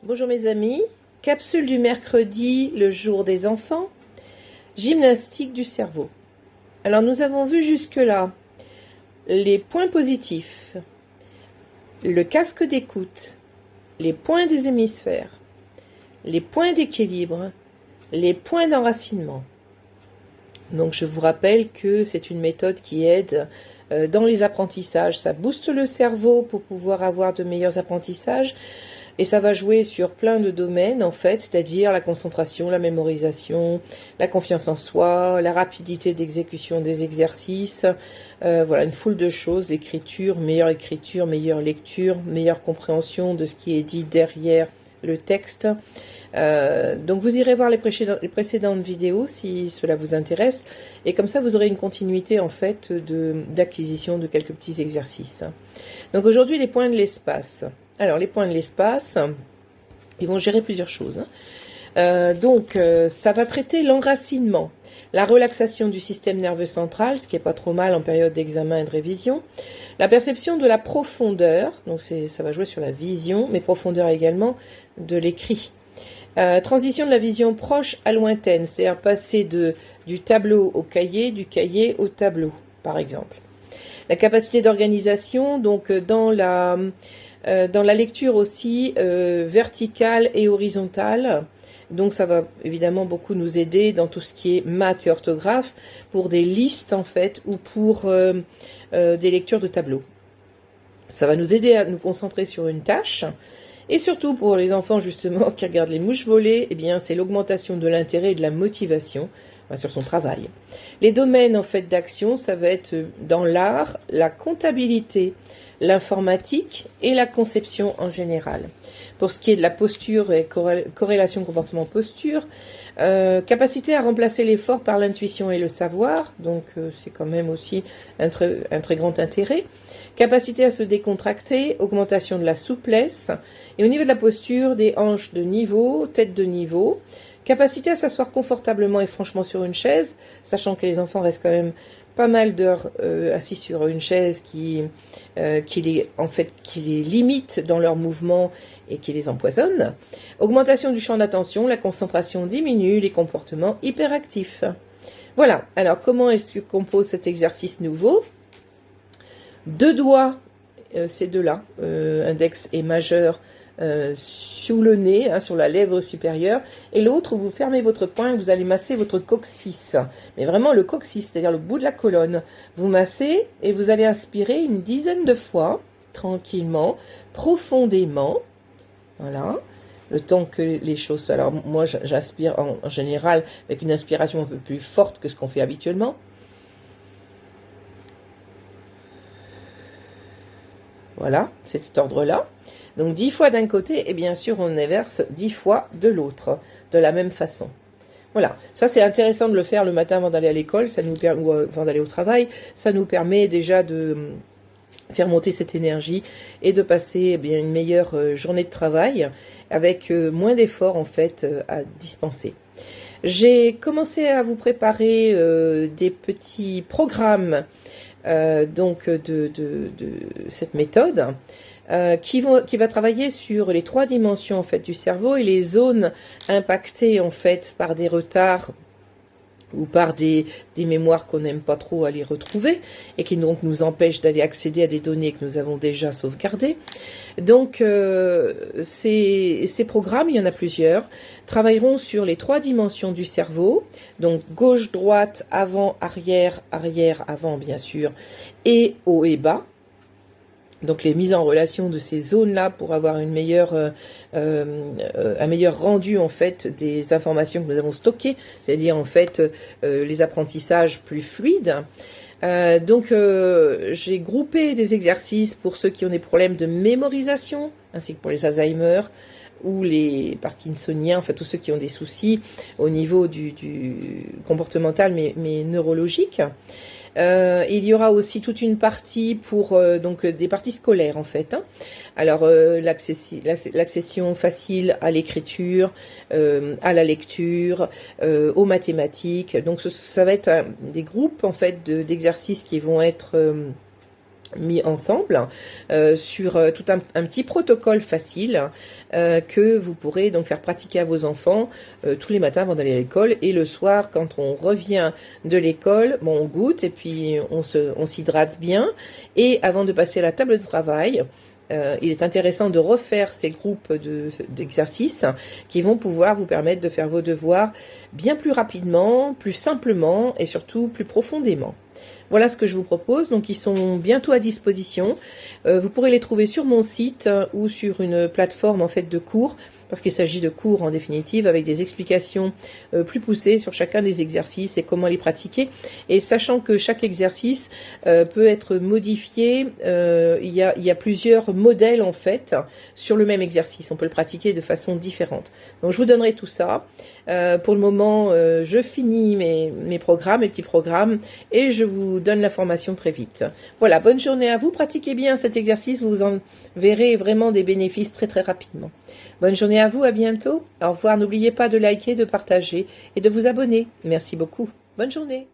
Bonjour mes amis, capsule du mercredi, le jour des enfants, gymnastique du cerveau. Alors nous avons vu jusque-là les points positifs, le casque d'écoute, les points des hémisphères, les points d'équilibre, les points d'enracinement. Donc je vous rappelle que c'est une méthode qui aide dans les apprentissages. Ça booste le cerveau pour pouvoir avoir de meilleurs apprentissages. Et ça va jouer sur plein de domaines, en fait, c'est-à-dire la concentration, la mémorisation, la confiance en soi, la rapidité d'exécution des exercices, voilà, une foule de choses, l'écriture, meilleure lecture, meilleure compréhension de ce qui est dit derrière le texte. Donc vous irez voir les précédentes vidéos si cela vous intéresse, et comme ça vous aurez une continuité, en fait, d'acquisition de quelques petits exercices. Donc aujourd'hui, les points de l'espace. Alors, les points de l'espace, ils vont gérer plusieurs choses. Donc, ça va traiter l'enracinement, la relaxation du système nerveux central, ce qui est pas trop mal en période d'examen et de révision, la perception de la profondeur, donc ça va jouer sur la vision, mais profondeur également de l'écrit. Transition de la vision proche à lointaine, c'est-à-dire passer du tableau au cahier, du cahier au tableau, par exemple. La capacité d'organisation, donc dans la lecture aussi, verticale et horizontale. Donc ça va évidemment beaucoup nous aider dans tout ce qui est maths et orthographe, pour des listes, en fait, ou pour des lectures de tableaux. Ça va nous aider à nous concentrer sur une tâche. Et surtout pour les enfants, justement, qui regardent les mouches voler, eh bien c'est l'augmentation de l'intérêt et de la motivation sur son travail. Les domaines, en fait, d'action, ça va être dans l'art, la comptabilité, l'informatique et la conception en général. Pour ce qui est de la posture et corrélation comportement-posture, capacité à remplacer l'effort par l'intuition et le savoir, donc c'est quand même aussi un très grand intérêt. Capacité à se décontracter, augmentation de la souplesse, et au niveau de la posture, des hanches de niveau, tête de niveau. Capacité à s'asseoir confortablement et franchement sur une chaise, sachant que les enfants restent quand même pas mal d'heures assis sur une chaise qui les limite dans leurs mouvements et qui les empoisonne. Augmentation du champ d'attention, la concentration diminue, les comportements hyperactifs. Voilà, alors comment est-ce qu'on compose cet exercice nouveau? Deux doigts, ces deux-là, index et majeur, sous le nez, sur la lèvre supérieure, et l'autre, vous fermez votre poing et vous allez masser votre coccyx, mais vraiment le coccyx, c'est-à-dire le bout de la colonne. Vous massez et vous allez inspirer une dizaine de fois, tranquillement, profondément, voilà, le temps que les choses... Alors moi j'inspire en général avec une inspiration un peu plus forte que ce qu'on fait habituellement. Voilà, c'est cet ordre-là. Donc 10 fois d'un côté, et bien sûr on inverse 10 fois de l'autre, de la même façon. Voilà, ça c'est intéressant de le faire le matin avant d'aller à l'école, ou avant d'aller au travail. Ça nous permet déjà de faire monter cette énergie et de passer bien une meilleure journée de travail avec moins d'efforts, en fait, à dispenser. J'ai commencé à vous préparer des petits programmes donc de cette méthode qui va travailler sur les 3 dimensions, en fait, du cerveau et les zones impactées, en fait, par des retards ou par des mémoires qu'on n'aime pas trop aller retrouver et qui donc nous empêchent d'aller accéder à des données que nous avons déjà sauvegardées. Donc ces programmes, il y en a plusieurs, travailleront sur les 3 dimensions du cerveau, donc gauche, droite, avant, arrière, arrière, avant bien sûr, et haut et bas. Donc les mises en relation de ces zones-là pour avoir un meilleur rendu, en fait, des informations que nous avons stockées, c'est-à-dire, en fait, les apprentissages plus fluides. Donc j'ai groupé des exercices pour ceux qui ont des problèmes de mémorisation, ainsi que pour les Alzheimer ou les Parkinsoniens, enfin tous ceux qui ont des soucis au niveau du comportemental mais neurologique. Il y aura aussi toute une partie pour donc des parties scolaires en fait. Hein. Alors l'accession facile à l'écriture, à la lecture, aux mathématiques. Donc ça va être des groupes en fait d'exercices qui vont être mis ensemble sur tout un petit protocole facile que vous pourrez donc faire pratiquer à vos enfants tous les matins avant d'aller à l'école, et le soir quand on revient de l'école, bon, on goûte et puis on s'hydrate bien, et avant de passer à la table de travail, il est intéressant de refaire ces groupes d'exercices qui vont pouvoir vous permettre de faire vos devoirs bien plus rapidement, plus simplement et surtout plus profondément. Voilà ce que je vous propose. Donc ils sont bientôt à disposition. Vous pourrez les trouver sur mon site ou sur une plateforme en fait de cours, parce qu'il s'agit de cours en définitive avec des explications plus poussées sur chacun des exercices et comment les pratiquer. Et sachant que chaque exercice peut être modifié, il y a plusieurs modèles en fait sur le même exercice. On peut le pratiquer de façon différente. Donc je vous donnerai tout ça. Pour le moment, je finis mes programmes, mes petits programmes, et je vous donne l'information très vite. Voilà, bonne journée à vous. Pratiquez bien cet exercice, vous en verrez vraiment des bénéfices très très rapidement. Bonne journée à vous, à bientôt. Au revoir, n'oubliez pas de liker, de partager et de vous abonner. Merci beaucoup. Bonne journée.